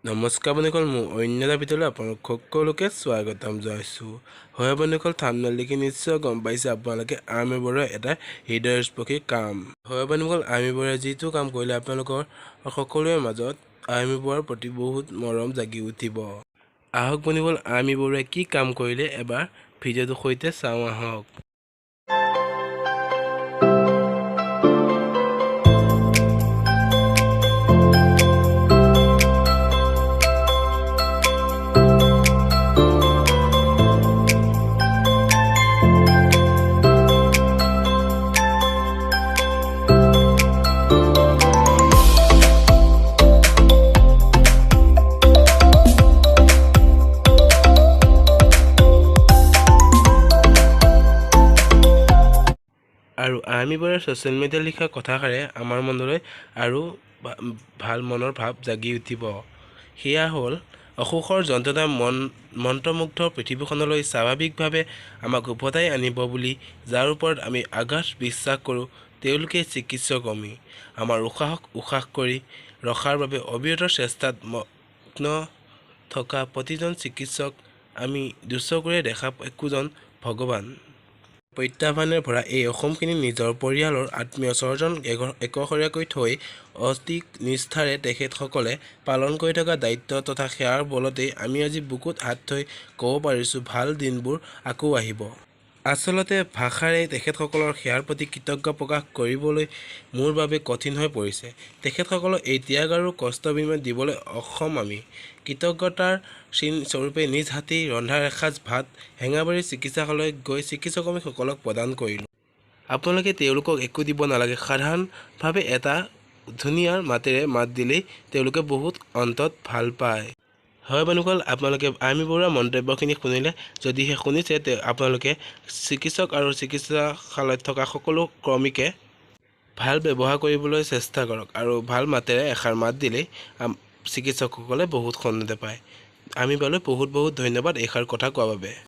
নমস্কাৰ বন্ধুসকল, মোৰ অন্য এটা ভিডিঅ'লৈ আপোনালোক সকলোকে স্বাগতম জনাইছোঁ। হয় বন্ধুসকল, থাম্বনেইল দেখি নিশ্চয় গম পাইছে আপোনালোকে আৰ্মি বৰুৱাৰ এটা হৃদয়স্পৰ্শী কাম। হয় বন্ধুসকল, আৰ্মি বৰুৱাই যিটো কাম কৰিলে আপোনালোকৰ সকলোৰে মাজত আৰ্মি বৰুৱাৰ প্ৰতি বহুত মৰম জাগি উঠিব। আহক বন্ধুসকল, আৰ্মি বৰুৱাই কি কাম কৰিলে এবাৰ ভিডিঅ'টোৰ সৈতে চাওঁ আহক। আৰু আৰ্মি বৰুৱাৰ ছ'চিয়েল মিডিয়াত লিখা কথাষাৰে আমাৰ মনলৈ আৰু ভাল মনৰ ভাৱ জাগি উঠিব। সেয়া হ'ল, অসুখৰ যন্ত্ৰণা মন্ত্ৰমুগ্ধ পৃথিৱীখনলৈ স্বাভাৱিকভাৱে আমাক উভতাই আনিব বুলি যাৰ ওপৰত আমি আগাধ বিশ্বাস কৰোঁ, তেওঁলোকেই চিকিৎসক আমি। আমাৰ উশাহ কৰি ৰখাৰ বাবে অবিৰত চেষ্টাত মগ্ন থকা প্ৰতিজন চিকিৎসক আমি দুচকুৰে দেখা একোজন ভগৱান। প্ৰত্যাহ্বানেৰে ভৰা এই অসমখিনি নিজৰ পৰিয়ালৰ আত্মীয় স্বজন একশৰীয়াকৈ থৈ অতি নিষ্ঠাৰে তেখেতসকলে পালন কৰি থকা দায়িত্ব তথা সেৱাৰ বলতেই আমি আজি বুকুত হাত থৈ ক'ব পাৰিছোঁ, ভাল দিনবোৰ আকৌ আহিব। আচলতে ভাষাৰে তেখেতসকলৰ সেৱাৰ প্ৰতি কৃতজ্ঞতা প্ৰকাশ কৰিবলৈ মোৰ বাবে কঠিন হৈ পৰিছে। তেখেতসকলৰ এই ত্যাগ আৰু কষ্টৰ বিনিময়ত দিবলৈ অক্ষম আমি। কৃতজ্ঞতাৰ চিন স্বৰূপে নিজ হাতেই ৰন্ধা এসাঁজ ভাত হেঙাবাৰীৰ চিকিৎসালয়ত গৈ চিকিৎসকসকলক প্ৰদান কৰিলোঁ। আপোনালোকে তেওঁলোকক একো দিব নালাগে, সাধাৰণভাৱে এটা ধুনীয়া মাতেৰে মাত দিলেই তেওঁলোকে বহুত অন্তত ভাল পায়। হয় বন্ধুসকল, আপোনালোকে আৰ্মি বৰুৱাৰ মন্তব্যখিনি শুনিলে, যদিহে শুনিছে আপোনালোকে চিকিৎসক আৰু চিকিৎসালয়ত থকা সকলো কৰ্মীকে ভাল ব্যৱহাৰ কৰিবলৈ চেষ্টা কৰক আৰু ভাল মাতেৰে এষাৰ মাত দিলেই চিকিৎসকসকলে বহুত সন্মতি পায়। আৰ্মি বৰুৱালৈ বহুত বহুত ধন্যবাদ এইষাৰ কথা কোৱাৰ বাবে।